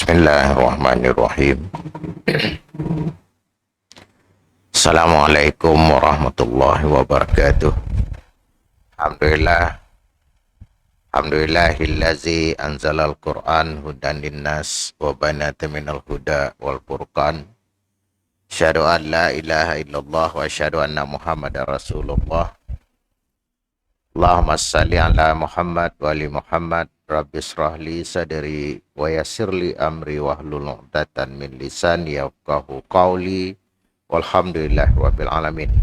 Bismillahirrahmanirrahim. Assalamualaikum warahmatullahi wabarakatuh. Alhamdulillah. Alhamdulillahillazi anzalal Qur'an hudan linnas wa banata minal huda wal furqan. Asyhadu an la ilaha illallah wa asyhadu anna Muhammadar Rasulullah. Allahumma salli ala Muhammad wa ali Muhammad. Rabbi israh li sadri wa yassir li amri wahlul 'uqdatam min lisani yafqahu qawli. Walhamdulillah rabbil alamin.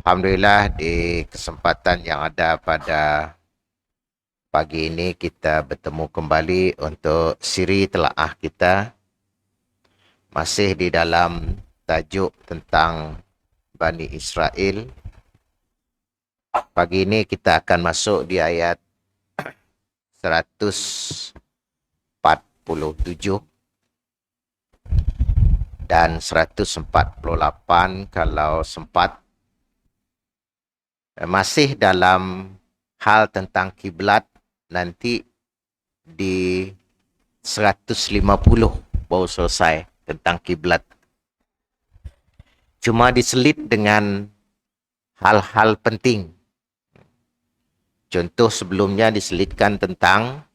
Alhamdulillah, di kesempatan yang ada pada pagi ini kita bertemu kembali untuk siri telaah kita masih di dalam tajuk tentang Bani Israel. Pagi ini kita akan masuk di ayat 147 dan 148 kalau sempat. Masih dalam hal tentang kiblat, nanti di 150 baru selesai tentang kiblat. Cuma diselit dengan hal-hal penting. Contoh sebelumnya diselitkan tentang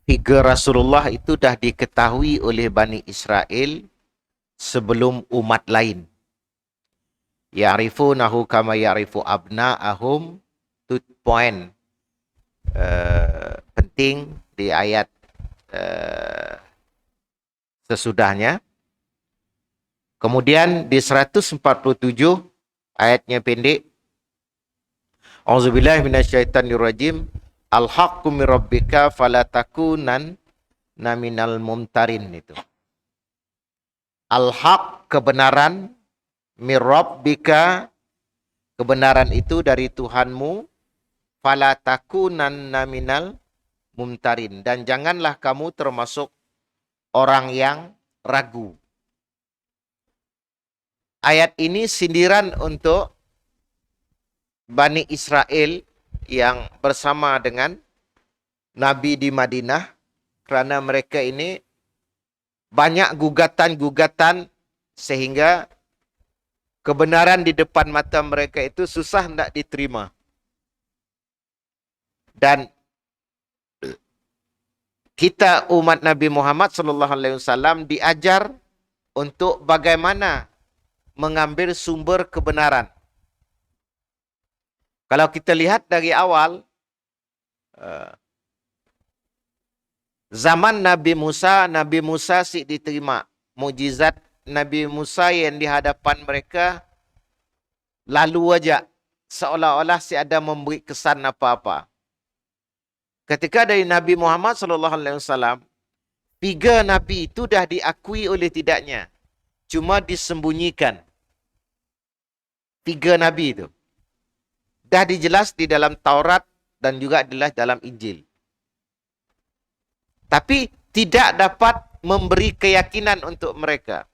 figur Rasulullah itu dah diketahui oleh Bani Israel sebelum umat lain. Ya'rifunahu kama ya'rifu abna'ahum. Itu poin penting di ayat sesudahnya. Kemudian di 147 ayatnya pendek. A'udzubillahi minasyaitonirrajim. Al-haqqu min rabbika fala takunanna minal mumtarin itu. Al-haq, kebenaran, min rabbika, kebenaran itu dari Tuhanmu, fala takunanna minal mumtarin, dan janganlah kamu termasuk orang yang ragu. Ayat ini sindiran untuk Bani Israel yang bersama dengan Nabi di Madinah, kerana mereka ini banyak gugatan-gugatan sehingga kebenaran di depan mata mereka itu susah nak diterima. Dan kita umat Nabi Muhammad SAW diajar untuk bagaimana mengambil sumber kebenaran. Kalau kita lihat dari awal, zaman Nabi Musa sih diterima. Mukjizat Nabi Musa yang di hadapan mereka lalu aja, seolah-olah si ada memberi kesan apa-apa. Ketika dari Nabi Muhammad SAW, 3 Nabi itu dah diakui oleh tidaknya, cuma disembunyikan. 3 Nabi itu dah dijelas di dalam Taurat dan juga dijelas dalam Injil. Tapi tidak dapat memberi keyakinan untuk mereka.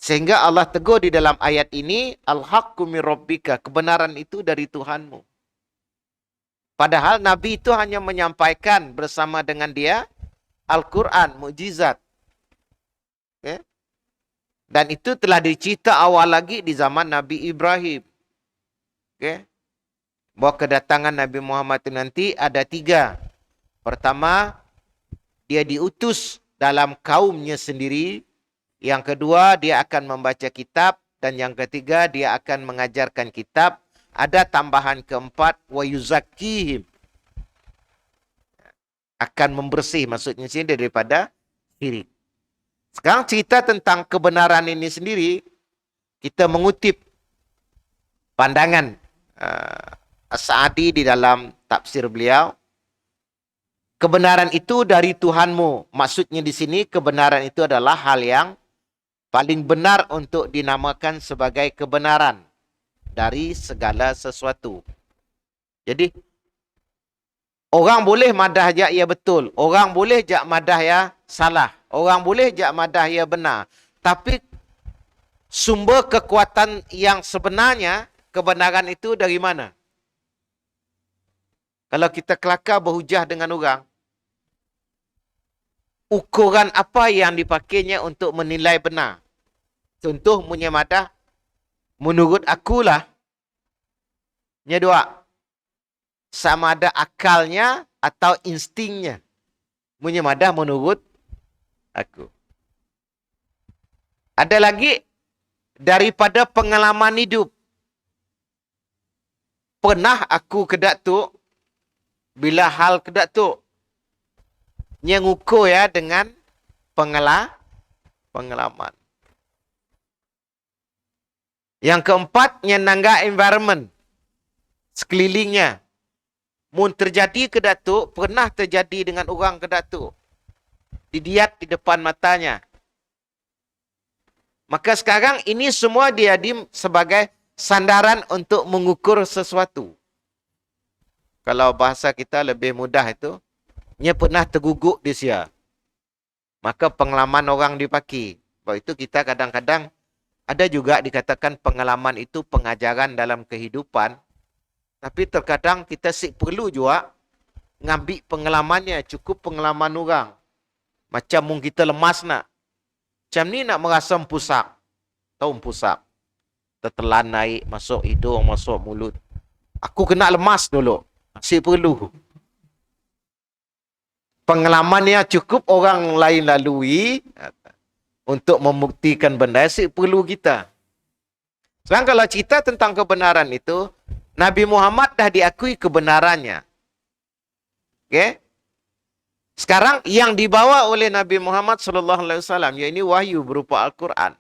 Sehingga Allah tegur di dalam ayat ini, Al-haqqu min rabbika, kebenaran itu dari Tuhanmu. Padahal Nabi itu hanya menyampaikan bersama dengan dia Al-Quran, mukjizat. Okay? Dan itu telah dicerita awal lagi di zaman Nabi Ibrahim. Okay. Bahawa kedatangan Nabi Muhammad itu nanti ada 3. Pertama, dia diutus dalam kaumnya sendiri. Yang kedua, dia akan membaca kitab. Dan yang ketiga, dia akan mengajarkan kitab. Ada tambahan keempat, wa yuzakkihim, akan membersih, maksudnya sini daripada syirik. Sekarang cerita tentang kebenaran ini sendiri, kita mengutip pandangan As-Sa'di di dalam tafsir beliau. Kebenaran itu dari Tuhanmu. Maksudnya di sini kebenaran itu adalah hal yang paling benar untuk dinamakan sebagai kebenaran dari segala sesuatu. Jadi orang boleh madah je ia betul, orang boleh je madah ya salah, orang boleh je madah ya benar. Tapi sumber kekuatan yang sebenarnya kebenaran itu dari mana? Kalau kita kelakar berhujah dengan orang, ukuran apa yang dipakainya untuk menilai benar? Contoh munyamadah, menurut akulah, nya dua. Sama ada akalnya atau instingnya. Munyamadah menurut aku. Ada lagi daripada pengalaman hidup. Pernah aku ke Datuk, bila hal ke Datuk, nya ngukur ya dengan pengalaman. Yang keempat, nya nangga environment sekelilingnya. Mun terjadi ke Datuk, pernah terjadi dengan orang ke Datuk. Didiat di depan matanya. Maka sekarang ini semua dia sebagai sandaran untuk mengukur sesuatu. Kalau bahasa kita lebih mudah itu, nya pernah terguguk di sia. Maka pengalaman orang dipakai. Sebab itu kita kadang-kadang ada juga dikatakan pengalaman itu pengajaran dalam kehidupan. Tapi terkadang kita perlu juga ngambil pengalamannya, cukup pengalaman orang. Macam mung kita lemas nak. Macam ni nak merasa empusak. Tahu empusak? Tertelan naik, masuk hidung, masuk mulut. Aku kena lemas dulu. Masih perlu. Pengalamannya cukup orang lain lalui untuk membuktikan benda perlu kita. Sekarang kalau cerita tentang kebenaran itu, Nabi Muhammad dah diakui kebenarannya. Okey? Sekarang yang dibawa oleh Nabi Muhammad sallallahu alaihi wasallam iaitu wahyu berupa Al-Quran.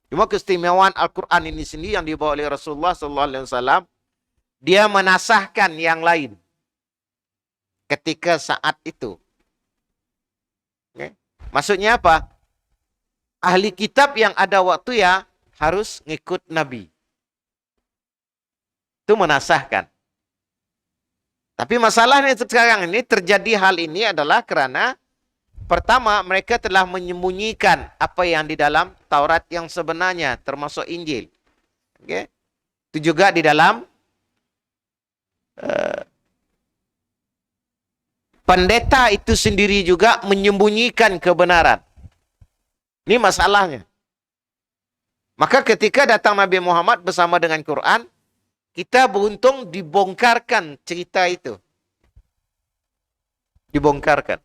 Cuma keistimewaan Al-Quran ini sendiri yang dibawa oleh Rasulullah sallallahu alaihi wasallam, dia menasahkan yang lain ketika saat itu. Okay? Maksudnya apa? Ahli kitab yang ada waktu ya harus ngikut Nabi. Itu menasahkan. Tapi masalahnya sekarang ini terjadi hal ini adalah kerana pertama mereka telah menyembunyikan apa yang di dalam Taurat yang sebenarnya termasuk Injil. Okay? Itu juga di dalam pendeta itu sendiri juga menyembunyikan kebenaran. Ini masalahnya. Maka ketika datang Nabi Muhammad bersama dengan Quran, kita beruntung dibongkarkan cerita itu. Dibongkarkan.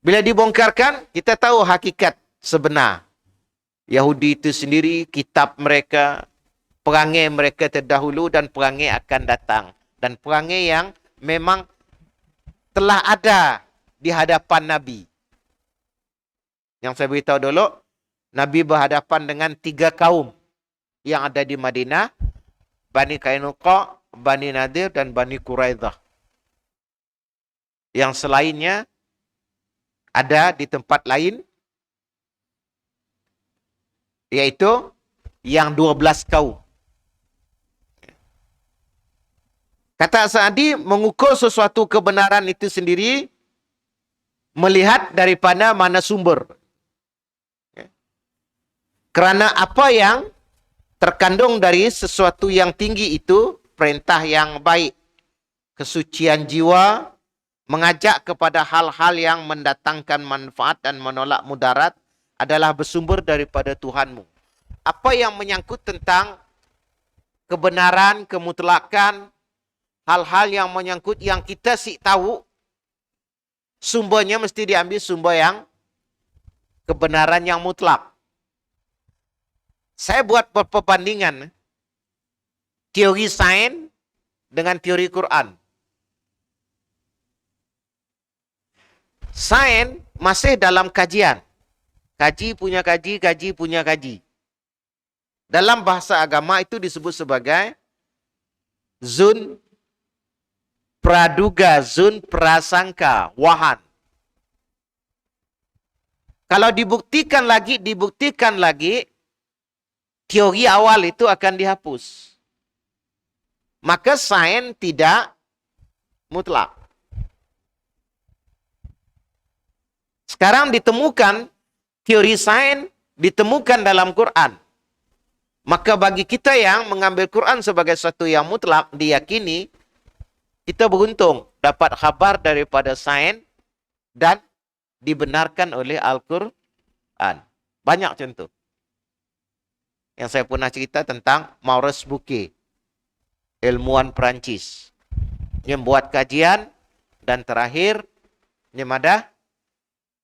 Bila dibongkarkan, kita tahu hakikat sebenar. Yahudi itu sendiri, kitab mereka, perangai mereka terdahulu dan perangai akan datang. Dan perangai yang memang telah ada di hadapan Nabi. Yang saya beritahu dulu, Nabi berhadapan dengan 3 kaum yang ada di Madinah, Bani Qainuqa, Bani Nadir, dan Bani Quraidah. Yang selainnya ada di tempat lain, yaitu yang 12 kaum. Kata Sa'di, mengukur sesuatu kebenaran itu sendiri, melihat daripada mana sumber. Kerana apa yang terkandung dari sesuatu yang tinggi itu, perintah yang baik, kesucian jiwa, mengajak kepada hal-hal yang mendatangkan manfaat dan menolak mudarat adalah bersumber daripada Tuhanmu. Apa yang menyangkut tentang kebenaran, kemutlakan, hal-hal yang menyangkut yang kita tahu, sumbernya mesti diambil sumber yang kebenaran yang mutlak. Saya buat perbandingan teori sains dengan teori Quran. Sains masih dalam kajian. Kaji punya kaji, kaji punya kaji. Dalam bahasa agama itu disebut sebagai zun praduga, zun prasangka, wahan. Kalau dibuktikan lagi, teori awal itu akan dihapus. Maka sains tidak mutlak. Sekarang ditemukan, teori sains ditemukan dalam Quran. Maka bagi kita yang mengambil Quran sebagai sesuatu yang mutlak, diyakini, kita beruntung dapat khabar daripada sains dan dibenarkan oleh Al-Quran. Banyak contoh. Yang saya pernah cerita tentang Maurice Bucaille, ilmuwan Perancis. Dia buat kajian dan terakhir dia madah,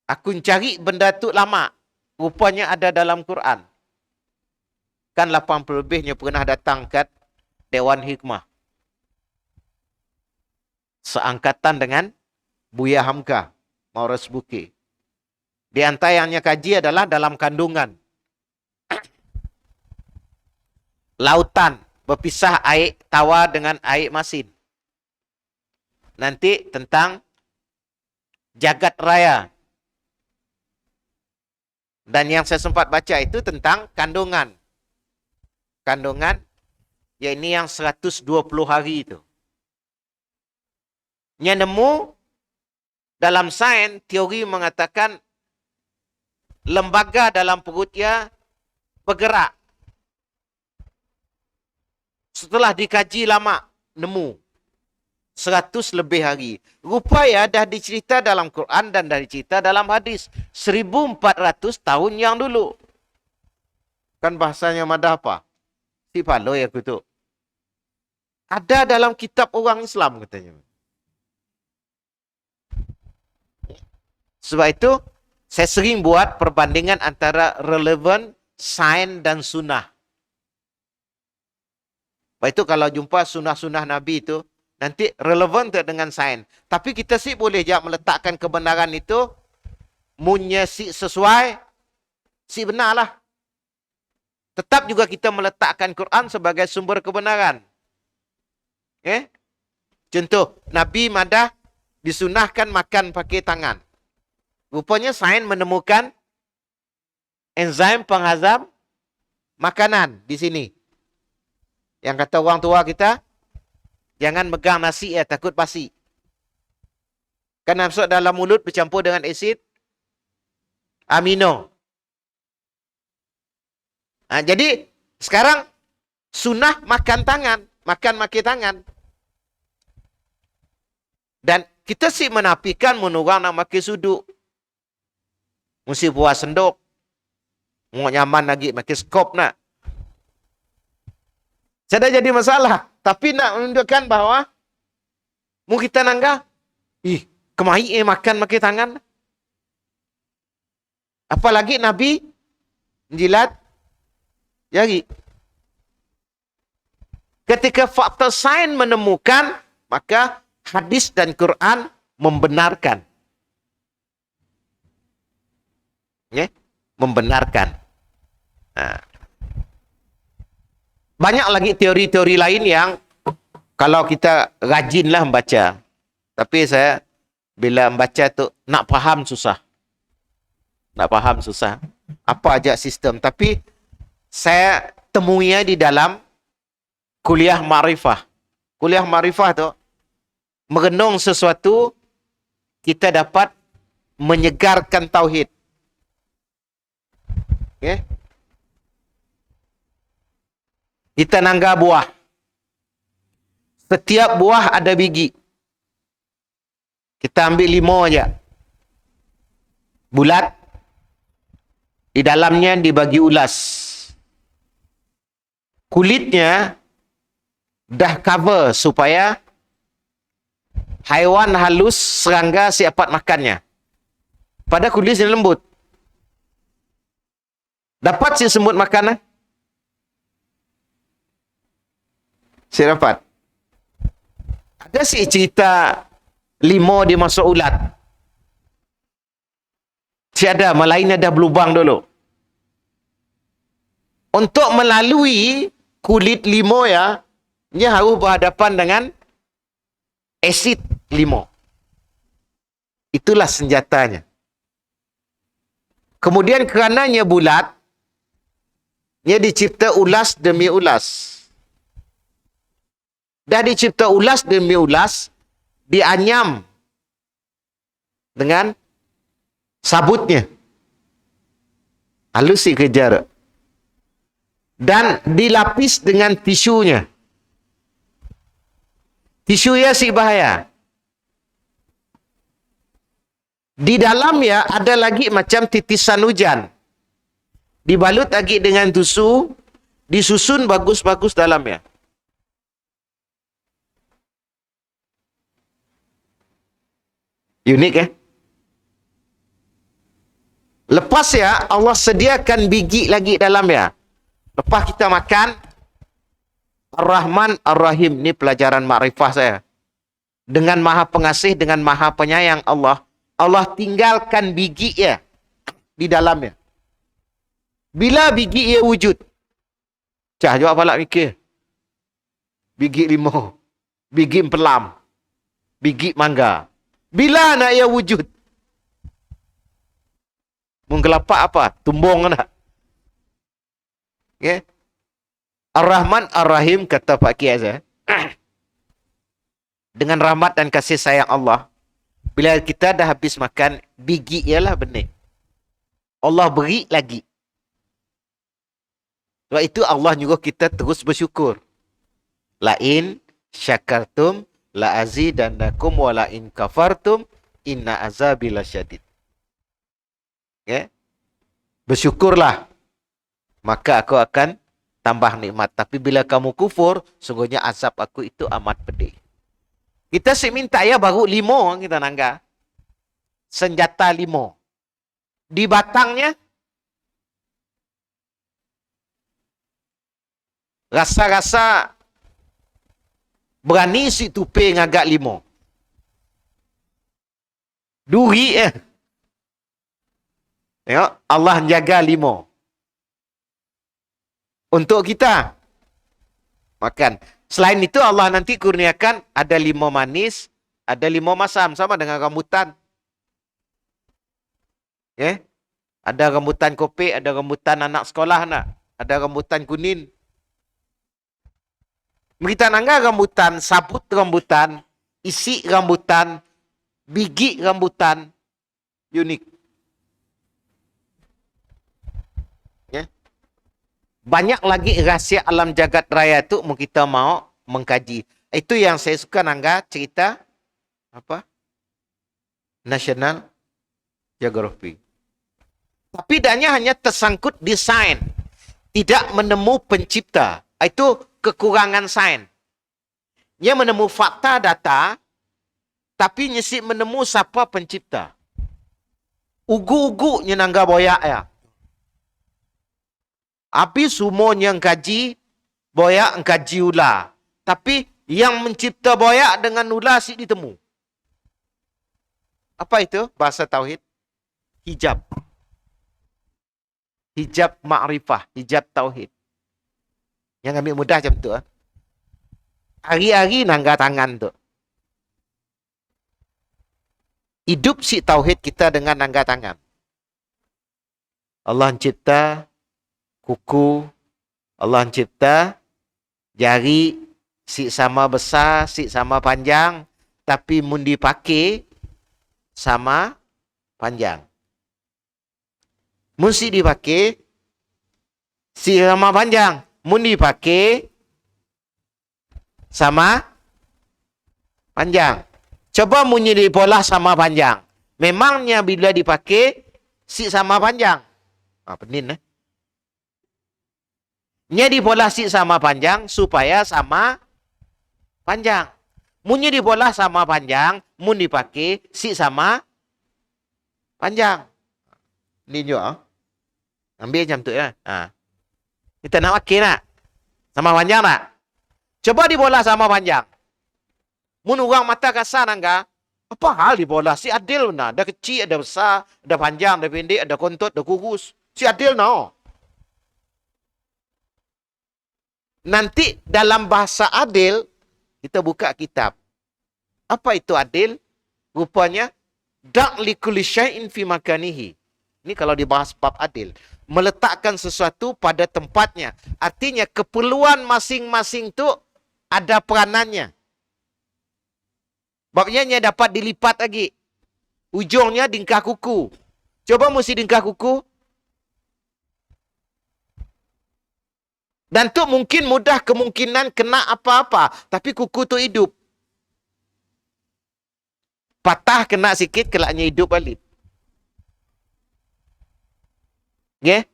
aku cari benda tu lama. Rupanya ada dalam Quran. Kan 80 lebihnya pernah datang ke Dewan Hikmah. Seangkatan dengan Buya Hamka, Maurice Bucaille. Di antara yang kaji adalah dalam kandungan. Lautan berpisah air tawar dengan air masin. Nanti tentang jagat raya. Dan yang saya sempat baca itu tentang kandungan. Kandungan, ya ini yang 120 hari itu. Yang nemu dalam sains, teori mengatakan lembaga dalam perutnya bergerak. Setelah dikaji lama, nemu 100 lebih hari. Rupanya dah dicerita dalam Quran dan dah dicerita dalam hadis. 1400 tahun yang dulu. Kan bahasanya madah apa? Si paloi aku tu. Ada dalam kitab orang Islam katanya. Sebab itu, saya sering buat perbandingan antara relevan, sains dan sunnah. Sebab itu kalau jumpa sunnah-sunnah Nabi itu, nanti relevan dengan sains. Tapi kita sih boleh je meletakkan kebenaran itu, munnya si sesuai, si benarlah. Tetap juga kita meletakkan Quran sebagai sumber kebenaran. Okay? Contoh, Nabi madah disunahkan makan pakai tangan. Rupanya sains menemukan enzim penghazam makanan di sini. Yang kata orang tua kita, jangan megang nasi ya, takut basi. Kan masuk dalam mulut bercampur dengan asid amino. Jadi sekarang sunnah makan tangan, makan pakai tangan. Dan kita sih menafikan menurang nak pakai suduk. Mesti buat sendok. Mau nyaman lagi pakai skop nak. Sudah jadi masalah. Tapi nak menunjukkan bahawa mu kita nangga, kemai makan pakai tangan. Apalagi Nabi jilat jari. Ketika fakta sains menemukan, maka hadis dan Quran membenarkan. Okay? Membenarkan. Nah. Banyak lagi teori-teori lain yang kalau kita rajinlah membaca. Tapi saya bila membaca tu nak faham susah. Nak faham susah. Apa aja sistem. Tapi saya temuinya di dalam kuliah Ma'rifah. Kuliah Ma'rifah tu merenung sesuatu, kita dapat menyegarkan tauhid. Okay? Kita nangga buah. Setiap buah ada biji. Kita ambil 5 aja. Bulat. Di dalamnya dibagi ulas. Kulitnya dah cover supaya haiwan halus, serangga siapat makannya. Pada kulitnya lembut. Dapat si semut makan? Si dapat. Ada si cerita 5 dia masuk ulat. Si ada, malain ada berlubang dulu. Untuk melalui kulit 5 ya, dia harus berhadapan dengan asid 5. Itulah senjatanya. Kemudian kerananya bulat, dia dicipta ulas demi ulas. Dah dicipta ulas demi ulas, dianyam dengan sabutnya. Halus si kejar. Dan dilapis dengan tisunya. Tisu ya si bahaya. Di dalam ya ada lagi macam titisan hujan. Dibalut lagi dengan tisu, disusun bagus-bagus dalamnya. Unik ya. Lepas ya Allah sediakan biji lagi dalamnya. Lepas kita makan, Ar-Rahman Ar-Rahim. Ini pelajaran makrifah saya. Dengan maha pengasih, dengan maha penyayang Allah. Allah tinggalkan biji ya di dalamnya. Bila biji ia wujud. Cah jawab balak mikir. Biji limau. Biji empelam. Biji mangga. Bila nak ia wujud? Menggelapak apa? Tumbung nak. Okay. Ar-Rahman Ar-Rahim kata Pak Kiai saya. Dengan rahmat dan kasih sayang Allah. Bila kita dah habis makan, biji ialah benih. Allah beri lagi. Sebab itu Allah nyuruh kita terus bersyukur. Lain syakartum la azidannakum wa la in kafartum inna azabi lasyadid. Okay? Bersyukurlah. Maka aku akan tambah nikmat. Tapi bila kamu kufur, sungguhnya azab aku itu amat pedih. Kita minta ya baru limo kita nangga. Senjata limo. Di batangnya rasa-rasa berani si tupe ngagak limo. Duri Tengok, Allah jaga limo. Untuk kita makan. Selain itu Allah nanti kurniakan ada limau manis, ada limau masam sama dengan rambutan. Ya. Ada rambutan kopi, ada rambutan anak sekolah nak, ada rambutan kuning. Kita nangga rambutan, sabut rambutan, isi rambutan, biji rambutan, unik. Banyak lagi rahsia alam jagat raya itu kita mau mengkaji. Itu yang saya suka nangga cerita apa? National Geographic. Tapi danya hanya tersangkut desain. Tidak menemu pencipta. Itu kekurangan sains. Dia menemu fakta data, tapi nyesik menemu siapa pencipta. Ugu-ugu nyenangga boyak ya. Api semua yang kaji, boyak kaji ular. Tapi yang mencipta boyak dengan ular si ditemu. Apa itu? Bahasa Tauhid. Hijab. Hijab ma'rifah. Hijab Tauhid. Yang ambil mudah macam tu. Hari-hari nangga tangan tu. Hidup si Tauhid kita dengan nangga tangan. Allah mencipta kuku, Allah cipta jari si sama besar, si sama panjang, tapi mun dipakai sama panjang. Mun si dipakai si sama panjang, mun dipakai sama panjang. Coba mun dipolah sama panjang. Memangnya bila dipakai si sama panjang. Penin Nya dibolah si sama panjang supaya sama panjang. Munnya dibolah sama panjang, mun dipakai si sama panjang. Ini juga. Ambil jam tu ya. Kita nak pakai nak? Sama panjang nak? Coba dibolah sama panjang. Mun orang mata kasar nangga, apa hal dibolah? Si adil benar. Ada kecil, ada besar, ada panjang, ada pendek, ada kontot, ada kurus. Si adil no. Nanti dalam bahasa adil, kita buka kitab. Apa itu adil? Rupanya, dak likulli syai'in fi makanihi. Ini kalau dibahas bab adil. Meletakkan sesuatu pada tempatnya. Artinya keperluan masing-masing itu ada peranannya. Babnya dapat dilipat lagi. Ujungnya dingkah kuku. Coba mesti dingkah kuku. Dan tu mungkin mudah kemungkinan kena apa-apa. Tapi kuku tu hidup. Patah kena sikit, kelaknya hidup balik. Okay?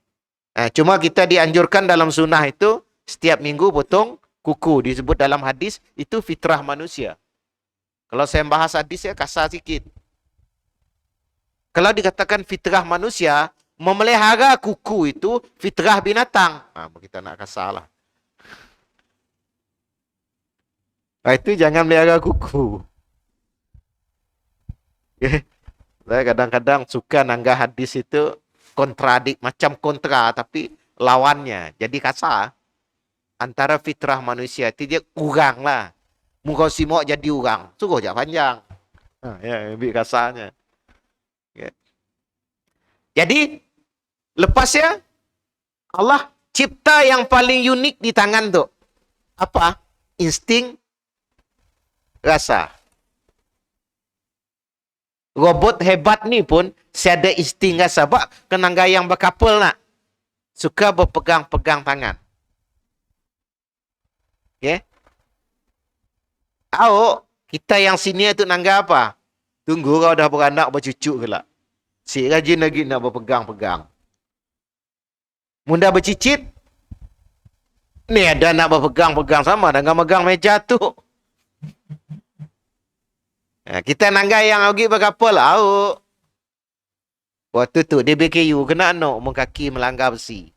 Cuma kita dianjurkan dalam sunnah itu, setiap minggu potong kuku. Disebut dalam hadis, itu fitrah manusia. Kalau saya bahas hadis, ya kasar sikit. Kalau dikatakan fitrah manusia, memelihara kuku itu fitrah binatang. Kita nak kasar lah. Itu jangan melihara kuku. Okay. Saya kadang-kadang suka nanggah hadis itu kontradik, macam kontra, tapi lawannya. Jadi kasar. Antara fitrah manusia itu dia kurang lah. Muka simok jadi orang. Suruh je panjang. Ya, lebih kasarnya. Okay. Jadi, lepasnya, Allah cipta yang paling unik di tangan tu. Apa? Insting rasa. Robot hebat ni pun siada insting rasa. Sebab kenangga yang berkapal nak. Suka berpegang-pegang tangan. Okay? Kita yang sini tu nangga apa? Tunggu kau dah beranak bercucuk ke lah. Si rajin lagi nak berpegang-pegang. Munda bercicit. Ni ada nak berpegang-pegang sama dengan megang meja tu. Kita nangga yang lagi berkapal lah. Waktu tu DBKU kena anak kaki melanggar besi.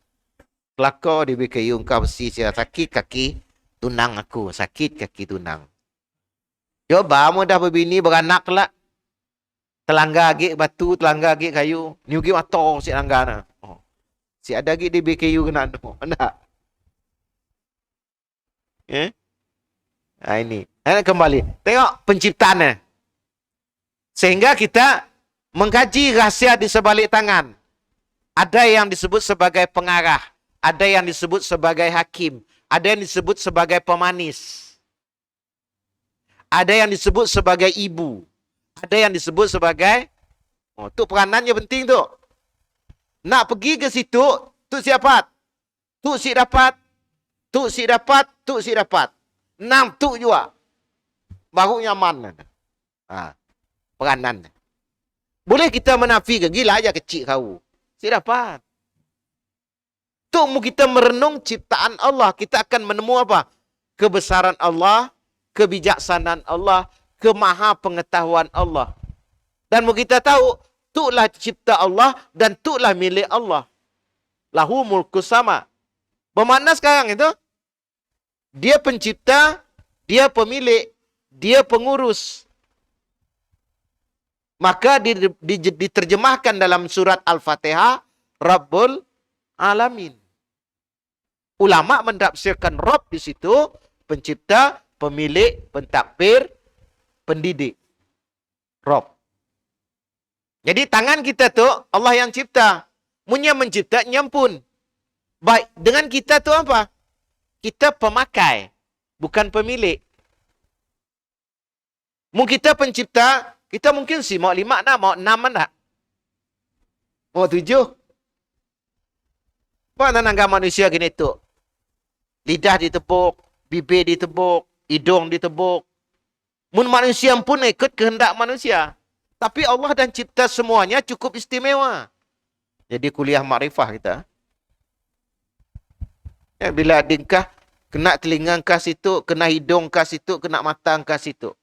Kelakar DBKU engkau besi siapa sakit kaki tunang aku. Sakit kaki tunang. Coba mu dah berbini beranak lah. Telanggar gig batu, telanggar gig kayu. Ni gig motor si langgar na. Si ada gig DBKU kena anak. Nak. Ini. Kembali. Tengok penciptaannya. Sehingga kita mengkaji rahsia di sebalik tangan. Ada yang disebut sebagai pengarah. Ada yang disebut sebagai hakim. Ada yang disebut sebagai pemanis. Ada yang disebut sebagai ibu. Ada yang disebut sebagai... tu peranannya penting tu. Nak pergi ke situ, tu siapa? Tu si dapat. Tu si dapat. Tu si dapat. 6 tu juga. Baru nyaman. Peranan. Boleh kita menafikan. Gila aja kecil kau. Si dapat. Tu kita merenung ciptaan Allah. Kita akan menemu apa? Kebesaran Allah. Kebijaksanaan Allah, kemaha pengetahuan Allah. Dan kita tahu, itulah cipta Allah dan itulah milik Allah. Lahu mulku sama. Bermakna sekarang itu, dia pencipta, dia pemilik, dia pengurus. Maka diterjemahkan dalam surat Al-Fatihah, Rabbul Alamin. Ulama mendafsirkan Rabb di situ, pencipta, pemilik, pentadbir, pendidik. Rob. Jadi tangan kita tu Allah yang cipta. Munya mencipta nyampun. Baik, dengan kita tu apa? Kita pemakai, bukan pemilik. Mungkin kita pencipta, kita mungkin si mau 5 nak, mau 6 nak. Mau 7. Apa nangga manusia gini tu? Lidah ditepuk, bibir ditepuk, hidung ditebuk. Mun manusia pun ikut kehendak manusia. Tapi Allah dan cipta semuanya cukup istimewa. Jadi kuliah makrifah kita. Bila adingkah, kena telinga kah situ, kena hidung kah situ, kena mata kah situ.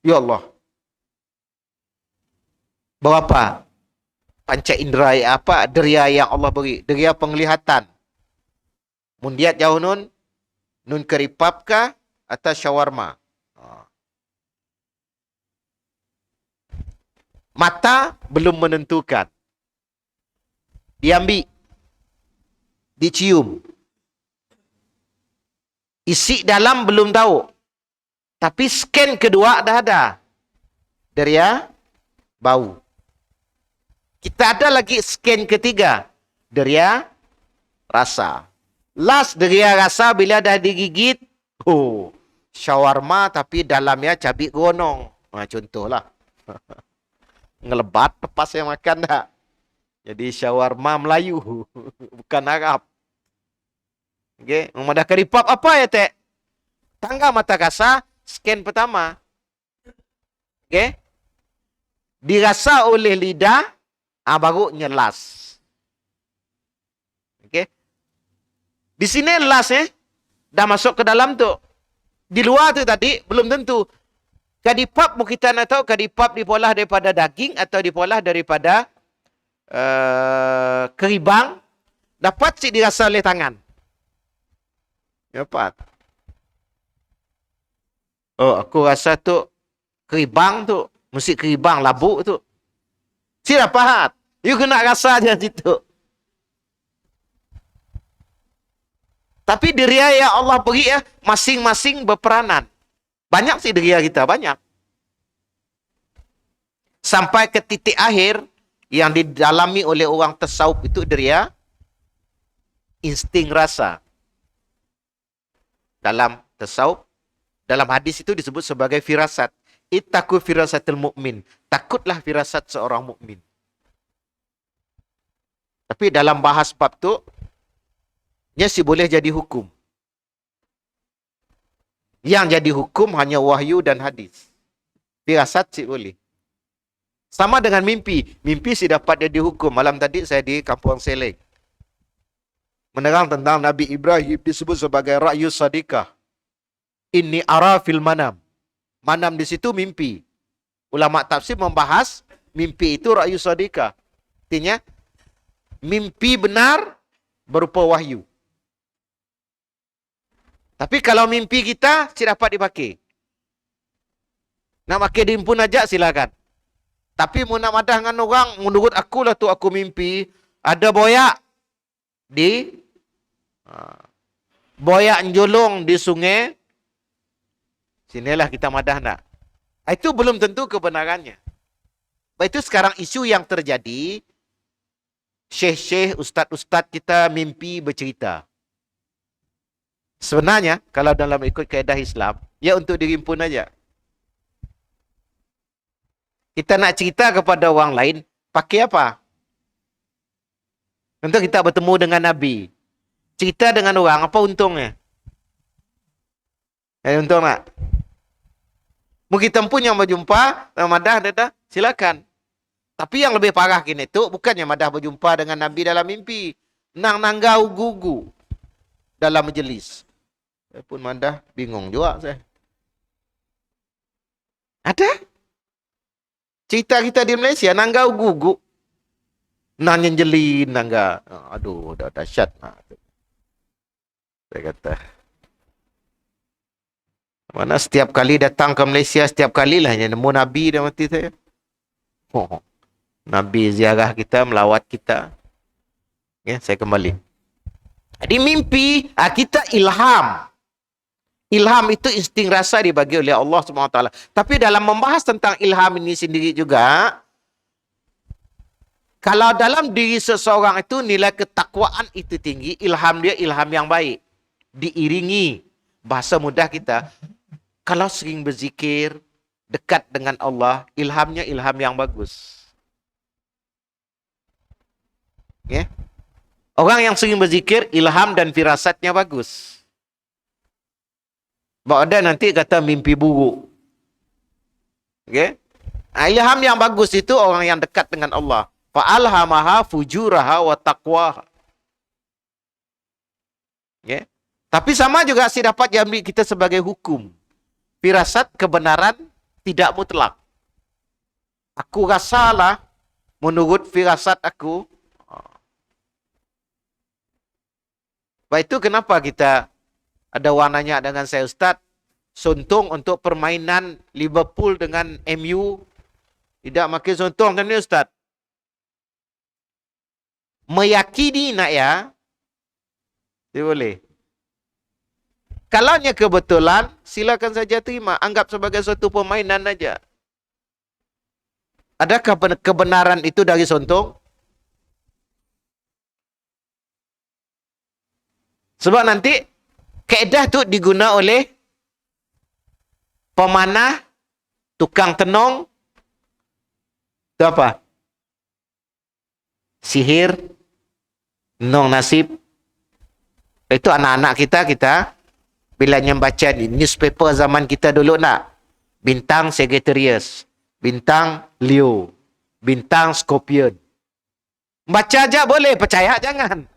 Ya Allah. Berapa? Panca indera apa? Deria yang Allah beri. Deria penglihatan. Mundiat jauh nun. Nun keripap kah? Atau shawarma. Mata belum menentukan. Diambil. Dicium. Isi dalam belum tahu. Tapi scan kedua dah ada. Deria bau. Kita ada lagi scan ketiga. Deria rasa. Last deria rasa bila dah digigit. Shawarma tapi dalamnya cabai gonong. Contohlah. Ngelebat lepas yang makan dah. Jadi shawarma Melayu. Bukan Arab. Okey, memadahkan karipap apa ya, Tek? Tangga mata kasar, scan pertama. Okey? Dirasa oleh lidah, baru nyelas. Okey? Di sini las dah masuk ke dalam tu. Di luar tu tadi belum tentu. Kadipap kita nak tahu kadipap dipolah daripada daging atau dipolah daripada keribang, dapat sih dirasa oleh tangan. Dapat. Oh, aku rasa tu keribang tu, mesti keribang labuk tu. Si dapat. You kena rasa je situ. Tapi deria yang Allah beri masing-masing berperanan. Banyak sih deria kita, banyak. Sampai ke titik akhir yang didalami oleh orang tasawuf itu deria insting rasa. Dalam tasawuf, dalam hadis itu disebut sebagai firasat. Ittaqu firasatil mu'min. Takutlah firasat seorang mukmin. Tapi dalam bahas bab tu, nya sih boleh jadi hukum. Yang jadi hukum hanya wahyu dan hadis. Firasat sih boleh. Sama dengan mimpi. Mimpi sih dapat jadi hukum. Malam tadi saya di Kampung Seleng. Menerang tentang Nabi Ibrahim disebut sebagai ra'yu sadikah. Inni ara fil manam. Manam di situ mimpi. Ulama tafsir membahas mimpi itu ra'yu sadikah. Artinya mimpi benar berupa wahyu. Tapi kalau mimpi kita, si dapat dipakai. Nak pakai diimpun aja silakan. Tapi mau nak madah dengan orang, menurut aku lah tu aku mimpi, ada boyak di boyak njolong di sungai. Sinilah kita madah nak. Itu belum tentu kebenarannya. Itu sekarang isu yang terjadi. Syekh-syekh, ustaz-ustaz kita mimpi bercerita. Sebenarnya, kalau dalam ikut kaedah Islam, ya untuk dirimpun aja. Kita nak cerita kepada orang lain, pakai apa? Untuk kita bertemu dengan Nabi. Cerita dengan orang, apa untungnya? Untung tak? Mungkin kita pun yang berjumpa, madah, silakan. Tapi yang lebih parah kini tu, bukannya madah berjumpa dengan Nabi dalam mimpi. Nanggau gugu dalam majlis. Saya pun madah bingung juga saya. Ada? Cerita kita di Malaysia, nanggau gugu. Nang nyenjelin, nangga. Aduh, dah dahsyat. Saya kata. Mana setiap kali datang ke Malaysia, setiap kalilah yang nemu Nabi dah mati saya. Nabi ziarah kita, melawat kita. Ya, saya kembali. Di mimpi, kita ilham. Ilham itu insting rasa dibagi oleh Allah SWT. Tapi dalam membahas tentang ilham ini sendiri juga, kalau dalam diri seseorang itu nilai ketakwaan itu tinggi, ilham dia ilham yang baik. Diiringi, bahasa mudah kita, kalau sering berzikir, dekat dengan Allah, ilhamnya ilham yang bagus. Ya? Orang yang sering berzikir, ilham dan firasatnya bagus. Bahawa ada nanti kata mimpi buruk. Okay? Ilham yang bagus itu orang yang dekat dengan Allah. Fa'alhamaha fujuraha wa taqwaha. Okay? Tapi sama juga si dapat diambil kita sebagai hukum. Firasat kebenaran tidak mutlak. Aku rasalah menurut firasat aku. Baik itu kenapa kita ada orang nanya dengan saya, Ustaz, sontong untuk permainan Liverpool dengan MU tidak makin sontong kan ni Ustaz? Meyakini nak ya, dia boleh. Kalaunya kebetulan, silakan saja terima. Anggap sebagai suatu permainan aja. Adakah kebenaran itu dari sontong? Sebab nanti kaedah tu diguna oleh pemanah, tukang tenung, itu apa? Sihir, nong nasib, Itu anak-anak kita bila membaca di newspaper zaman kita dulu nak. Bintang Sagittarius, bintang Leo, bintang Scorpion. Baca aja boleh, percaya jangan.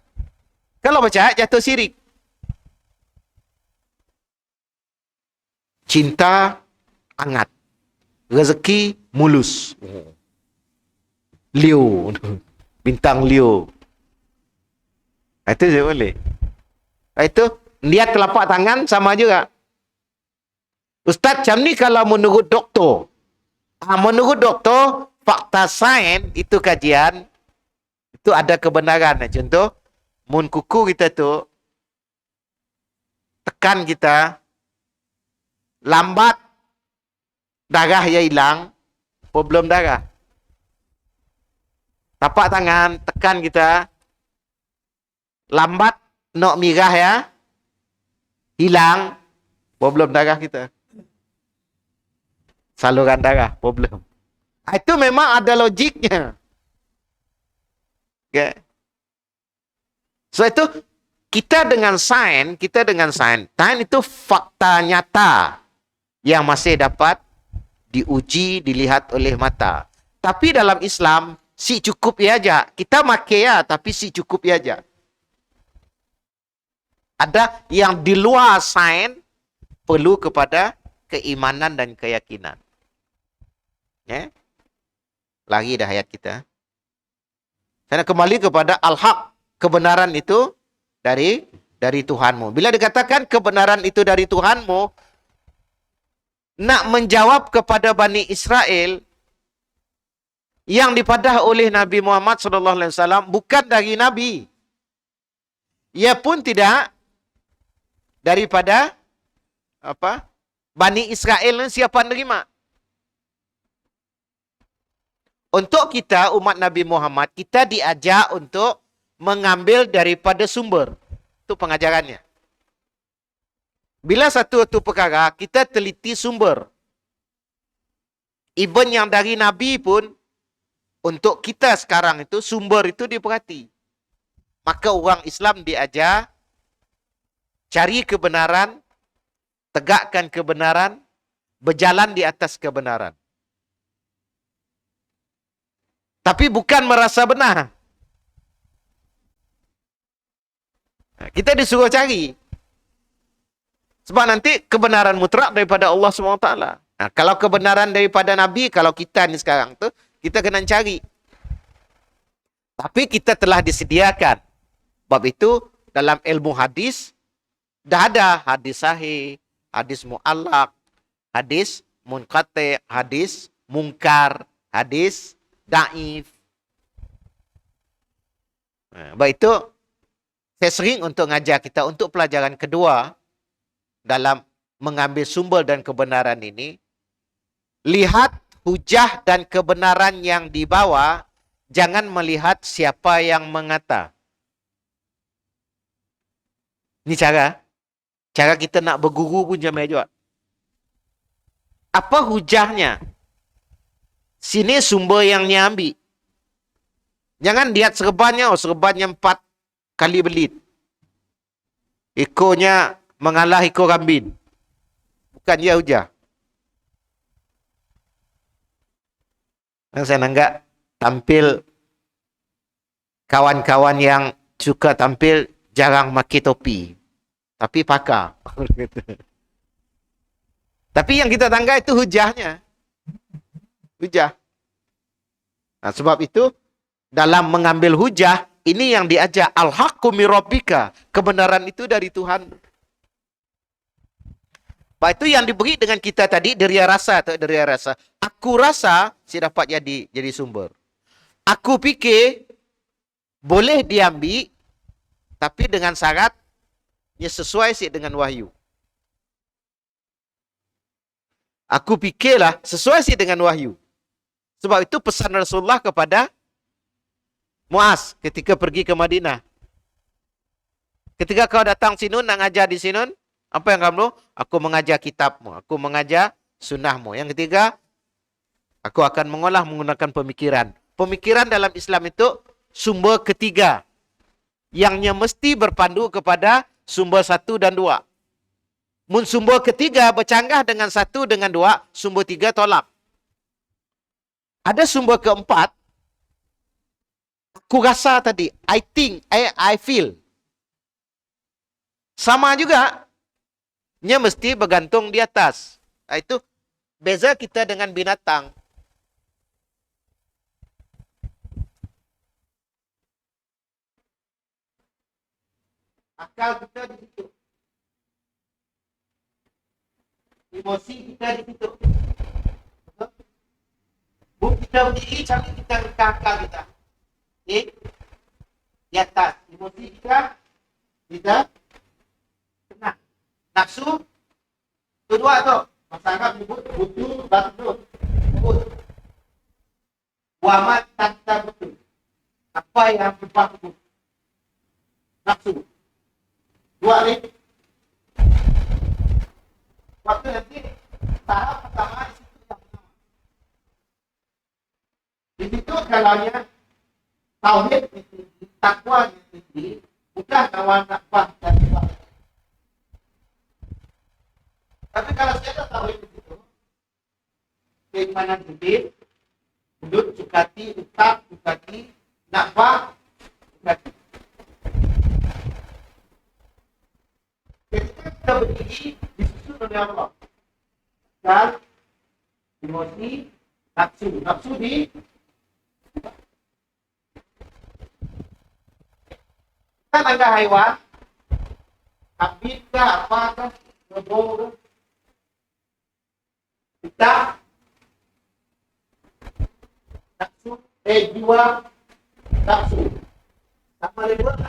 Kalau percaya jatuh sirik. Cinta hangat. Rezeki mulus. Leo. Bintang Leo. Itu je boleh. Itu lihat telapak tangan sama juga. Ustaz, macam ni kalau menurut doktor. Menurut doktor, fakta sains itu kajian, itu ada kebenaran. Contoh, mun kuku kita tu, tekan kita, lambat, darah ya hilang, problem darah. Tapak tangan, tekan kita, lambat, nak mirah ya, hilang, problem darah kita. Saluran darah, problem. Itu memang ada logiknya. Okay. So itu, kita dengan sains itu fakta nyata yang masih dapat diuji, dilihat oleh mata. Tapi dalam Islam, si cukup ya aja. Kita makai ya, tapi si cukup ya aja. Ada yang di luar sains perlu kepada keimanan dan keyakinan. Ya. Lagi dah ayat kita. Saya kembali kepada al-haq, kebenaran itu dari Tuhanmu. Bila dikatakan kebenaran itu dari Tuhanmu, nak menjawab kepada Bani Israel yang dipadah oleh Nabi Muhammad SAW bukan dari Nabi. Ia pun tidak daripada Bani Israel siapa nerima. Untuk kita, umat Nabi Muhammad, kita diajak untuk mengambil daripada sumber. Itu pengajarannya. Bila satu perkara, kita teliti sumber. Even yang dari Nabi pun, untuk kita sekarang itu, sumber itu diperhati. Maka orang Islam diajar, cari kebenaran, tegakkan kebenaran, berjalan di atas kebenaran. Tapi bukan merasa benar. Kita disuruh cari. Sebab nanti kebenaran mutlak daripada Allah SWT. Nah, kalau kebenaran daripada Nabi, kalau kita ni sekarang tu, kita kena cari. Tapi kita telah disediakan. Sebab itu, dalam ilmu hadis, dah ada hadis sahih, hadis mu'allaq, hadis munqati, hadis mungkar, hadis daif. Sebab itu, saya sering untuk ngajar kita untuk pelajaran kedua dalam mengambil sumber dan kebenaran ini, lihat hujah dan kebenaran yang dibawa, jangan melihat siapa yang mengata. Ini cara kita nak berguru pun macam juga. Apa hujahnya? Sini sumber yang dia ambil. Jangan lihat serbannya, serbannya 4 kali belit. Ekornya mengalah ekor kambing. Bukan dia hujah. Saya nanggak tampil kawan-kawan yang suka tampil jarang pakai topi. Tapi pakar. Tapi yang kita tangga itu hujahnya. Hujah. Nah, sebab itu, dalam mengambil hujah, ini yang diajar. Al-haqqu min rabbika. Kebenaran itu dari Tuhan. Sebab itu yang diberi dengan kita tadi, deria rasa atau deria rasa. Aku rasa, saya dapat jadi sumber. Aku fikir, boleh diambil, tapi dengan syarat, ia sesuai dengan wahyu. Aku fikirlah, sesuai dengan wahyu. Sebab itu pesan Rasulullah kepada Muaz ketika pergi ke Madinah. Ketika kau datang sinun, nak ngajar di sinun, apa yang kamu? Aku mengajar kitabmu, aku mengajar sunnahmu. Yang ketiga, aku akan mengolah menggunakan pemikiran. Pemikiran dalam Islam itu sumber ketiga. Yang mesti berpandu kepada sumber 1 dan 2. Mun sumber ketiga bercanggah dengan 1 dengan 2, sumber 3 tolak. Ada sumber keempat, aku rasa tadi, I think, I feel. Sama juga, nya mesti bergantung di atas. Itu beza kita dengan binatang. Akal kita di situ. Emosi kita di situ. Buk kita berdiri, sambil kita rekah akal kita. Okay? Di atas. Emosi kita tenang. Nafsu, kedua tu. Masyarakat menyebut butuh betul. Wamat tanpa betul. Apa yang berbak betul? Nafsu. Dua ni. Waktu nanti tahap pertama di situ yang pertama. Di situ kalaunya tauhid tinggi, takwa tinggi, bukan kawan nakbah dan sebagainya. Tapi kalau saya tak tauhid di situ, keimanan bibir, mulut sukati, utak sukati, nakbah sukati. Ketika kita berdiri disusun oleh Allah, dan emosi, nafsu di kan ada haiwan, habis ke apa ke, ngebol ke, kita nafsu, jiwa nafsu, sama lebar.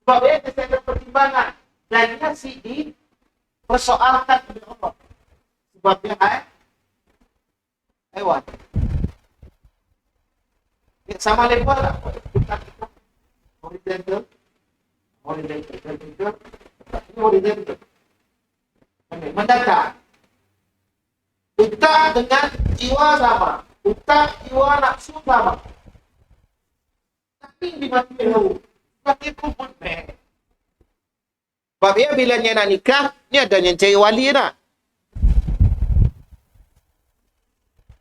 Sebab ia ada pertimbangan dan ia dipersoalkan oleh Allah. Sebab dia hewan. Sama lebar lah. Horizontal. Mendatar. Utak dengan jiwa sama. Utak, jiwa, nafsu sama. Tapi dimati dahulu. Tapi pun baik. Sebab ya bila dia nak nikah, ni ada yang cari wali nak.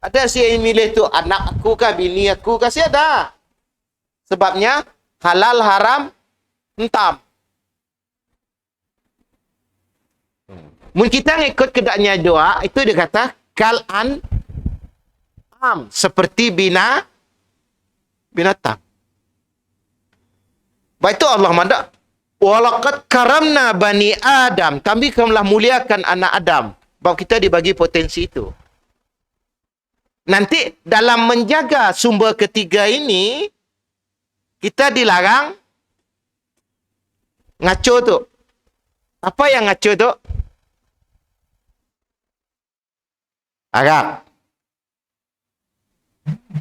Ada si yang milih tu anak aku kah, bini aku kah, si ada. Sebabnya halal haram hentam. Mun kita ngikut kedaknya doa, itu dia kata kal an am, seperti binatang. Baik itu Allah mandak. Walaqad karamna bani Adam. Kami telah muliakan anak Adam. Sebab kita dibagi potensi itu. Nanti dalam menjaga sumber ketiga ini, kita dilarang ngaco tu. Apa yang ngaco tu? Arab.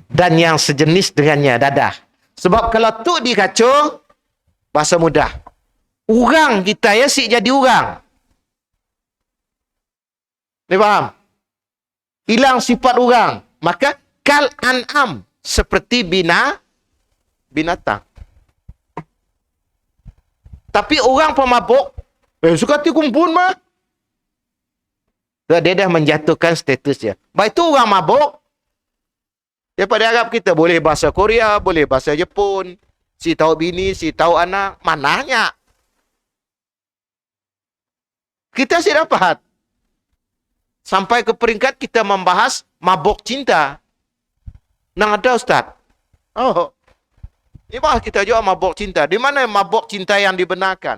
Dan yang sejenis dengannya, dadah. Sebab kalau tu dikacau, bahasa mudah. Orang kita ya si jadi orang. Ni faham? Hilang sifat orang. Maka kal an'am, seperti binatang. Tapi orang pemabuk, suka hati kumpul mah. Dia dah menjatuhkan status dia. Baik itu orang mabuk. Daripada Arab kita boleh bahasa Korea, boleh bahasa Jepun. Si tahu bini, si tahu anak. Mananya? Kita si dapat. Sampai ke peringkat kita membahas mabuk cinta. Nang ada Ustaz. Oh. Ini bahas kita juga mabuk cinta. Di mana mabuk cinta yang dibenarkan?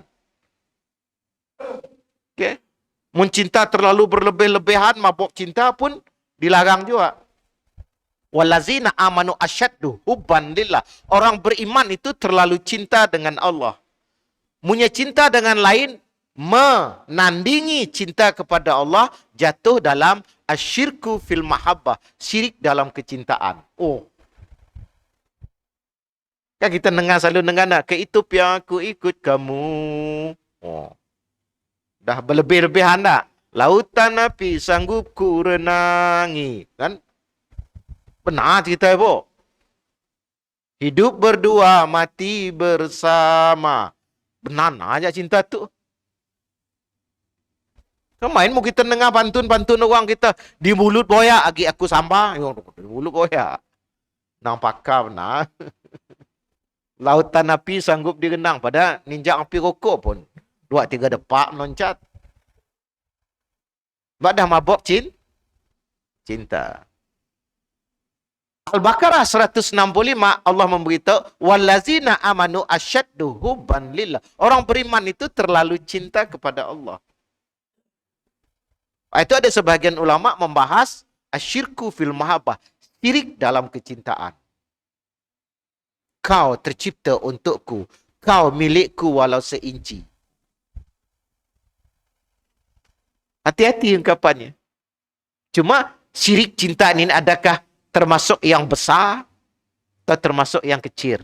Okey. Mun cinta terlalu berlebih-lebihan, mabuk cinta pun dilarang juga. Walazina amanu asyaddu hubban lillah. Orang beriman itu terlalu cinta dengan Allah. Punya cinta dengan lain menandingi cinta kepada Allah, jatuh dalam asyirku fil mahabbah, syirik dalam kecintaan. Oh. Kan kita selalu dengar nak, ke Ethiopia aku ikut kamu. Oh. Dah berlebih-lebihan tak? Lautan api sanggup ku renangi. Kan? Benar cerita ibu. Hidup berdua, mati bersama. Benar aja cinta tu. Main mau kita dengar pantun-pantun orang kita di mulut boya agi aku samba, di mulut boya. Nang pakar benar. Lautan api sanggup digenang pada ninjak api rokok pun. 2-3 depak meloncat. Sebab dah mabok cinta. Al-Baqarah 165 Allah memberitahu wallazina amanu asyaddu hubban lillah. Orang beriman itu terlalu cinta kepada Allah. Itu ada sebagian ulama membahas asyirku fil mahabbah, syirik dalam kecintaan. Kau tercipta untukku, kau milikku walau seinci. Hati-hati ungkapannya. Cuma syirik cinta ini adakah termasuk yang besar atau termasuk yang kecil?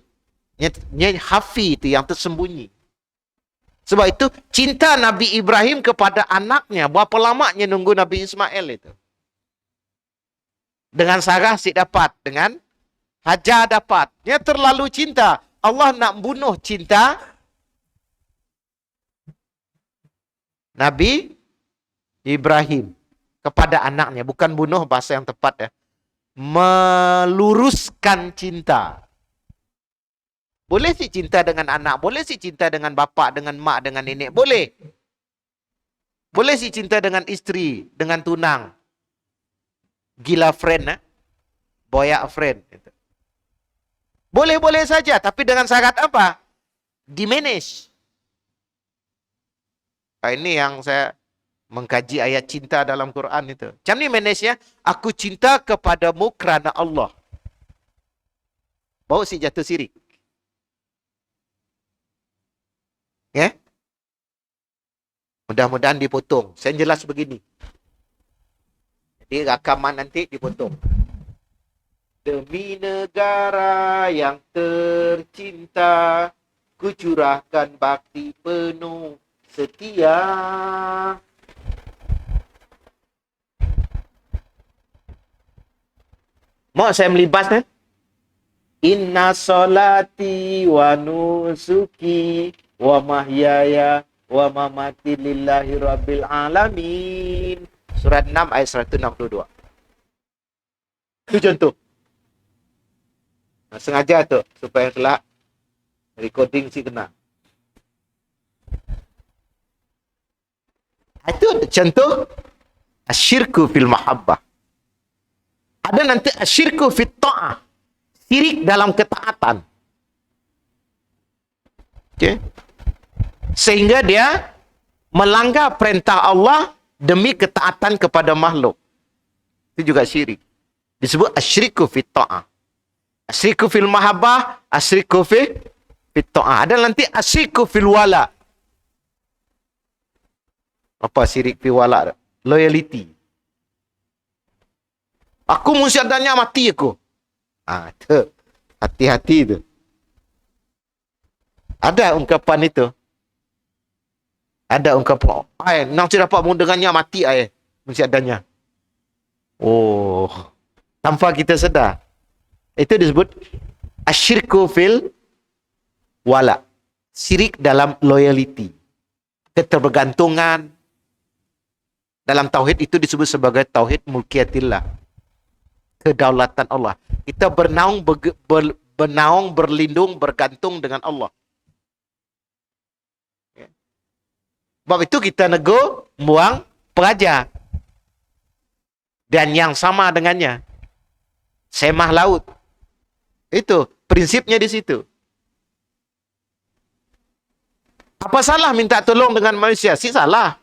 Yang hafi itu yang tersembunyi. Sebab itu cinta Nabi Ibrahim kepada anaknya, berapa lamanya nunggu Nabi Ismail itu. Dengan Sarah si dapat, dengan Hajar dapat. Dia terlalu cinta. Allah nak bunuh cinta Nabi Ibrahim kepada anaknya. Bukan bunuh bahasa yang tepat ya. Meluruskan cinta. Boleh sih cinta dengan anak, boleh sih cinta dengan bapa, dengan mak, dengan nenek, boleh. Boleh sih cinta dengan isteri, dengan tunang. Gila friend, boyak friend. Boleh-boleh saja, tapi dengan syarat apa? Dimanage. Ini yang saya mengkaji ayat cinta dalam Quran itu. Macam ni manage ya? Aku cinta kepadamu kerana Allah. Bawa si jatuh sirik. Ya? Mudah-mudahan dipotong. Saya jelas begini. Jadi rakaman nanti dipotong. Demi negara yang tercinta, ku curahkan bakti penuh setia. Mau saya melibas kan? Inna solati wa nusuki wa mahyaya wa mamati lillahi rabbil alamin. Surat 6 ayat 162. Itu contoh. Nah, sengaja tu supaya kelak recording si kena. Itu contoh asyirku fil mahabbah. Ada nanti asyirku fit ta'ah. Syirik dalam ketaatan. Okay. Sehingga dia melanggar perintah Allah demi ketaatan kepada makhluk. Itu juga syirik. Disebut asyiriku fit ta'ah. Asyiriku fil mahabbah, asyiriku fit ta'ah. Ada nanti asyiriku fil wala. Apa syirik fil wala? Loyalty. Aku mesti adanya mati aku. Tu. Hati-hati tu. Ada ungkapan itu. Ada ungkapan, nak dapat mendengarnya mati mesti adanya. Oh, tanpa kita sedar. Itu disebut asyirku fil wala. Syirik dalam loyalty. Ketergantungan. Dalam tauhid itu disebut sebagai tauhid mulkiyatillah. Kedaulatan Allah. Kita bernaung, berlindung, bergantung dengan Allah. Sebab itu kita nego buang peraja. Dan yang sama dengannya. Semah laut. Itu prinsipnya di situ. Apa salah minta tolong dengan manusia? Si salah.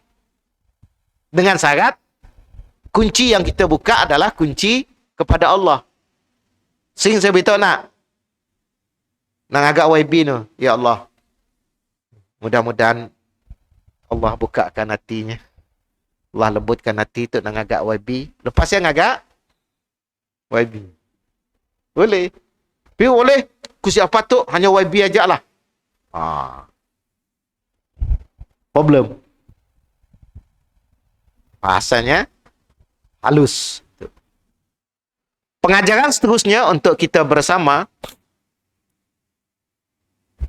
Dengan syarat kunci yang kita buka adalah kunci kepada Allah. Sing saya beritahu nak agak YB tu. Ya Allah. Mudah-mudahan Allah bukakan hatinya. Allah lembutkan hati tu nak agak YB. Lepas yang agak YB. Boleh. Tapi boleh. Ku siapa tu hanya YB aja lah. Problem. Bahasanya halus. Pengajaran seterusnya untuk kita bersama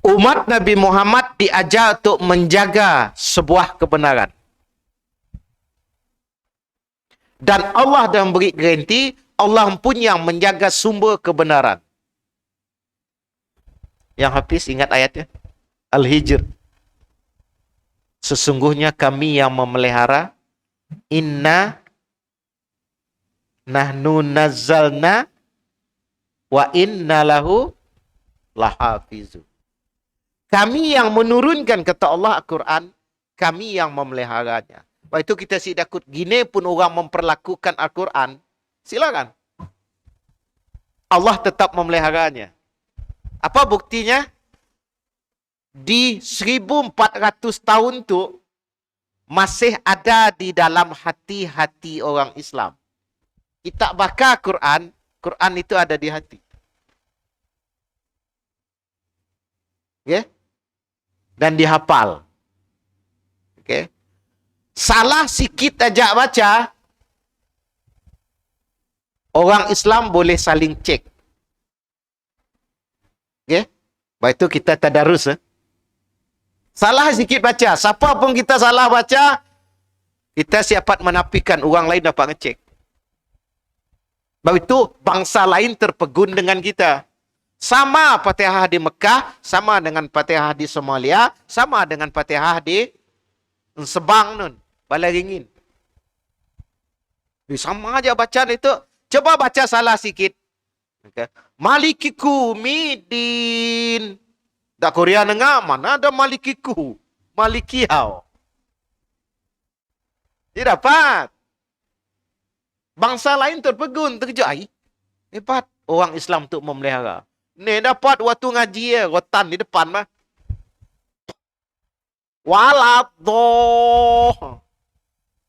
Umat Nabi Muhammad diajar untuk menjaga sebuah kebenaran. Dan Allah dah beri garanti, Allah pun yang menjaga sumber kebenaran. Yang Hafiz ingat ayatnya? Al-Hijr. Sesungguhnya kami yang memelihara, inna nahnu nazzalna wa inna lahu lahafizu. Kami yang menurunkan, kata Allah Al-Quran, kami yang memeliharanya. Lepas itu kita si takut gini pun orang memperlakukan Al-Quran, silakan. Allah tetap memeliharanya. Apa buktinya? Di 1400 tahun tu masih ada di dalam hati-hati orang Islam. Kita baca Quran, Quran itu ada di hati. Okay? Dan dihafal. Okay? Salah sikit aja baca, orang Islam boleh saling cek. Okay? Lepas itu kita tadarus. Salah sikit baca. Siapa pun kita salah baca, kita siap menafikan, orang lain dapat ngecek. Sebab itu bangsa lain terpegun dengan kita. Sama Fatihah di Mekah, sama dengan Fatihah di Somalia, sama dengan Fatihah di Sebang nun, Balaringin. Sama aja bacaan itu. Coba baca salah sikit. Okay. Malikiku midin. Tak Korea dengar, mana ada malikiku? Malikiyau. Tidak dapat. Bangsa lain terpegun, terkejut. Hebat orang Islam untuk memelihara. Ni dapat waktu ngaji rotan di depan mah. Waladdoh.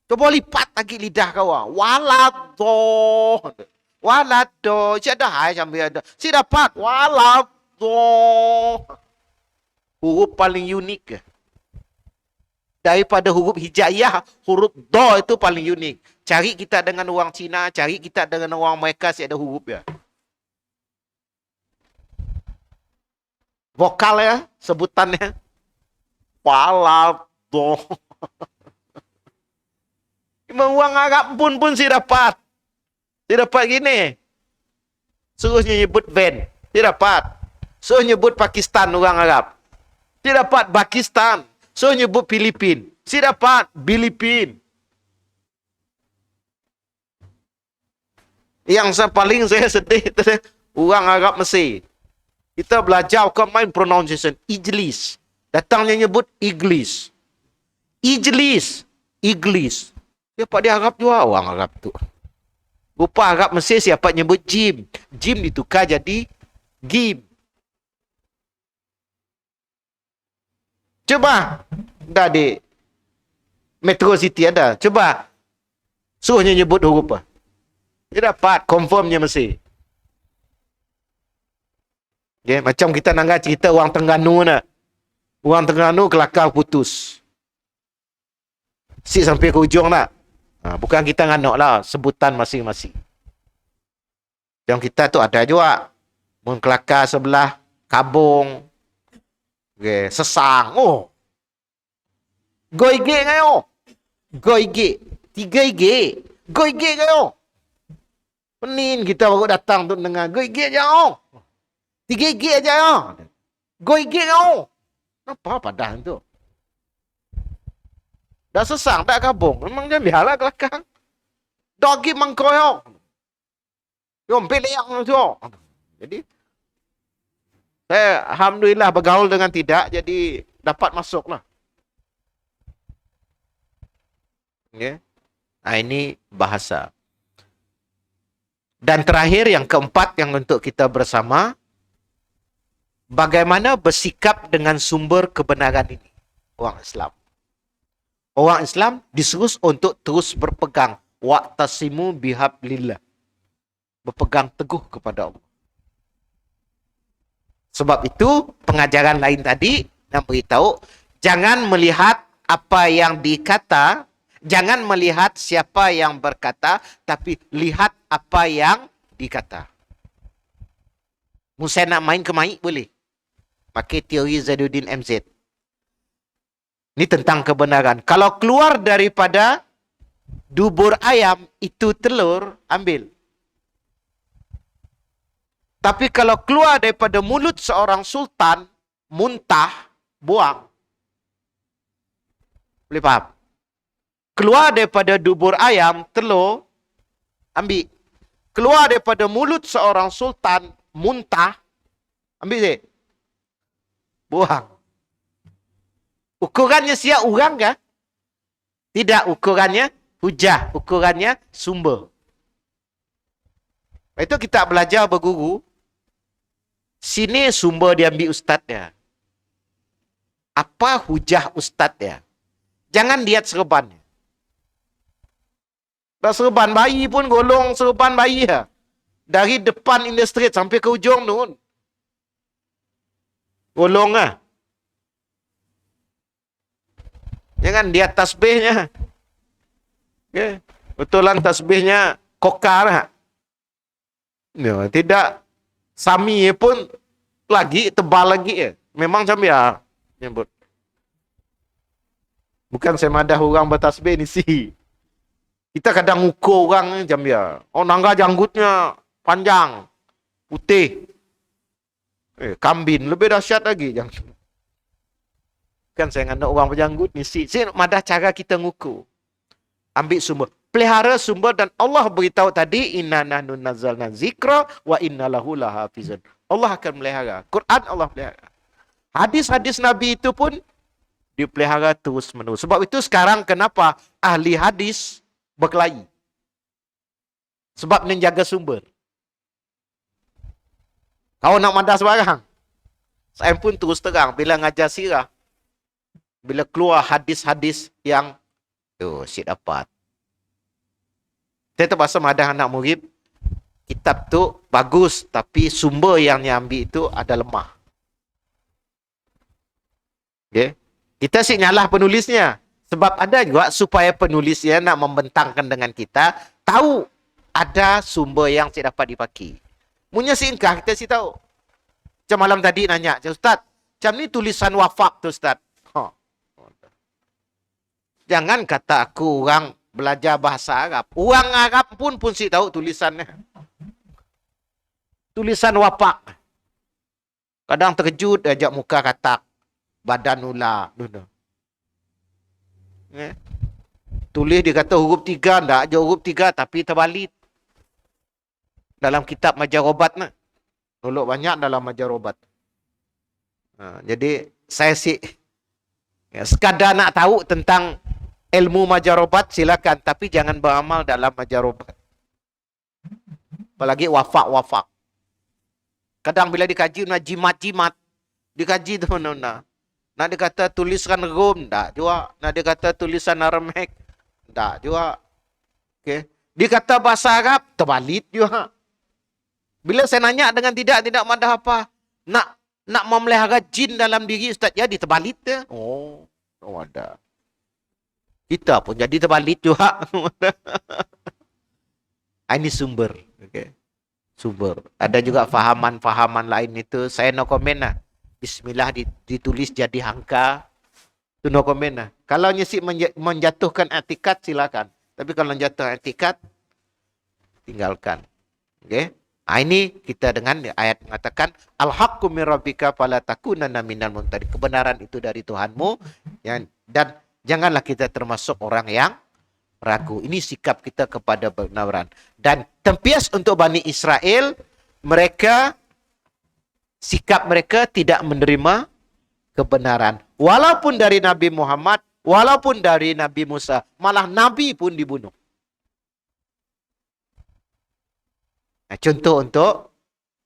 Coba lipat lagi lidah kau. Waladdoh. Waladdoh. Si ada hai sampai ada. Si dapat. Waladdoh. Huruf paling unik. Daripada huruf hijaiyah, huruf do itu paling unik. Cari kita dengan orang Cina, cari kita dengan orang mereka, si ada huruf ya. Vokal ya, sebutannya. Waladdoh. Orang Arab pun si dapat. Si dapat gini. Suruh nyebut van. Si dapat. Suruh nyebut Pakistan orang Arab. Si dapat Pakistan. Suruh nyebut Filipin. Si dapat Filipin. Yang paling saya sedih itu orang Arab Mesir. Kita belajar ke main pronunciation. Ijlis. Datangnya nyebut Iglis. Ijlis. Iglis. Siapa dia Arab juga orang Arab tu. Rupa Arab Mesir siapa nyebut Jim. Jim ditukar jadi Gim. Coba. Dah di Metro City ada. Coba. Suruhnya nyebut huruf apa. Dia dapat. Confirmnya Mesir. Okay, macam kita nak cerita orang Terengganu nak. Orang Terengganu kelakar putus. Si sampai ke ujung nak. Bukan kita nganok lah. Sebutan masing-masing. Yang kita tu ada juga. Kelakar sebelah. Kabung. Okay, Sesang. Oh. Goige ngayo. Goige. 3 IG. Goige ngayo. Penin kita baru datang tu dengar. Goige je oh. 3 IG aja ya. Goige ngayo. Apa padah tu? Dah Sesang, dah Kabung. Memang dia biarlah kelakar. Dogi mangkoyo. Yom pilih yang tu. Jadi, saya alhamdulillah bergaul dengan tidak, jadi dapat masuk lah. Okay. Nah, ini bahasa. Dan terakhir, yang keempat yang untuk kita bersama, bagaimana bersikap dengan sumber kebenaran ini. Orang Islam. Orang Islam disuruh untuk terus berpegang. Wa'tasimu bihablillah. Berpegang teguh kepada Allah. Sebab itu, pengajaran lain tadi yang beritahu, jangan melihat apa yang dikata, jangan melihat siapa yang berkata, tapi lihat apa yang dikata. Musa nak main ke maik boleh. pakai teori Zainuddin MZ. Ini tentang kebenaran. Kalau keluar daripada dubur ayam, itu telur, ambil. Tapi kalau keluar daripada mulut seorang sultan, muntah, buang. Boleh faham? Keluar daripada dubur ayam, telur, ambil. Keluar daripada mulut seorang sultan, muntah, ambil je. Buang. Ukurannya siap orang kah? Tidak, ukurannya hujah. Ukurannya sumber. Itu kita belajar berguru. Sini sumber diambil ustaznya. Apa hujah ustaznya? Jangan lihat serbannya. Serban bayi pun golong serban bayi ya. Dari depan industri sampai ke ujung tu. Golong lah. Jangan lihat tasbihnya. Okay. Betulan tasbihnya kokar lah. Ya, tidak. Sami pun lagi, tebal lagi. Memang macam ya. Nyebut. Bukan saya madah orang bertasbih ni sih. Kita kadang ukur orang macam ya. Oh, nangga janggutnya panjang. Putih. Kambin. Lebih dahsyat lagi janggut. Kan saya ngandung orang berjanggut ni. Saya madah cara kita ngukur. Ambil sumber. Pelihara sumber dan Allah beritahu tadi. Inna nahnu nazzalna zikra wa inna lahu lahafizun. Allah akan melihara. Quran Allah pelihara. Hadis-hadis Nabi itu pun dipelihara terus menerus. Sebab itu sekarang kenapa ahli hadis berkelahi? Sebab menjaga sumber. Kau nak madah sebarang. Saya pun terus terang. Bila ngajar sirah. Bila keluar hadis-hadis yang syit dapat. Saya terpaksa madah anak murid. Kitab tu bagus. Tapi sumber yang dia ambil itu ada lemah. Okay. Kita sih nyalah penulisnya. Sebab ada juga supaya penulisnya nak membentangkan dengan kita. Tahu ada sumber yang saya dapat dipakai. Punya singkah kita sih tahu. Macam malam tadi nanya. Ustaz, macam ni tulisan wafak tu Ustaz. Jangan kata aku orang belajar bahasa Arab. Orang Arab pun si tahu tulisannya. Tulisan wapak. Kadang terkejut ajak muka katak. Badan ular. Tulis dia kata huruf 3. Tak aja huruf 3 tapi terbalik. Dalam kitab Majarobat. Tolok banyak dalam Majarobat. Jadi saya sih sekadar nak tahu tentang ilmu Majarobat silakan, tapi jangan beramal dalam Majarobat. Apalagi wafak-wafak. Kadang bila dikaji nak jimat-jimat, dikaji tu nak dikata tulisan Rom, tak juga. Nak dikata tulisan Aramaik, tak juga. Okay. Dikata bahasa Arab, terbalik juga. Bila saya nanya dengan tidak madah apa, nak memelihara jin dalam diri Ustaz, ya diterbalik dia. Oh ada. Kita pun jadi terbalik juga. Ini sumber. Okay. Sumber. Ada juga fahaman-fahaman lain itu. Saya no komen lah. Bismillah ditulis jadi angka. Itu no komen lah. Kalau nyesik menjatuhkan etikat, silakan. Tapi kalau menjatuhkan etikat, tinggalkan. Okay. Ini kita dengan ayat mengatakan al-haqqu min rabbika fala takunanna minal mumtarin. Kebenaran itu dari Tuhanmu. Dan janganlah kita termasuk orang yang ragu. Ini sikap kita kepada kebenaran. Dan tempias untuk Bani Israel, sikap mereka tidak menerima kebenaran. Walaupun dari Nabi Muhammad, walaupun dari Nabi Musa, malah Nabi pun dibunuh. Contoh untuk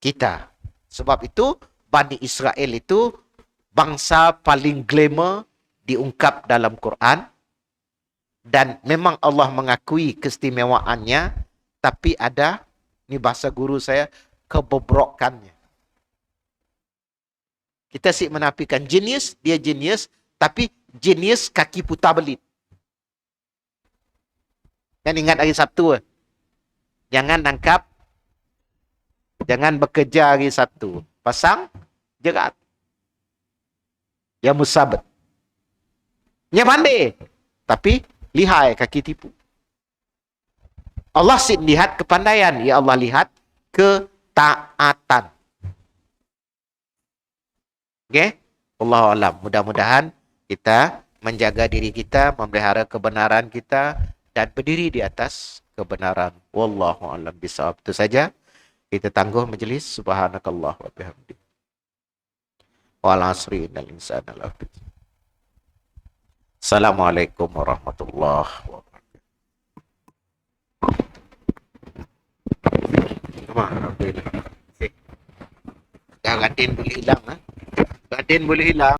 kita. Sebab itu, Bani Israel itu bangsa paling glamour diungkap dalam Quran. Dan memang Allah mengakui keistimewaannya. Tapi ada, ini bahasa guru saya, kebobrokannya. Kita sih menafikan jenius, dia jenius. Tapi jenius kaki putar belit. Kan ingat hari Sabtu. Jangan tangkap. Jangan bekerja hari Sabtu. Pasang jerat. Ya musabat. Nya pandai. Tapi lihai kaki tipu. Allah lihat kepandaian. Ya Allah lihat ketaatan. Okey? Wallahu alam. Mudah-mudahan kita menjaga diri kita, memelihara kebenaran kita dan berdiri di atas kebenaran. Wallahu alam bisawab. Itu saja. Kita tangguh majlis. Subhanakallah wa bihamdi. Wal asri innal insana lafi. Assalamualaikum warahmatullahi wabarakatuh. Alhamdulillah. Gadin boleh hilang. Gadin boleh hilang.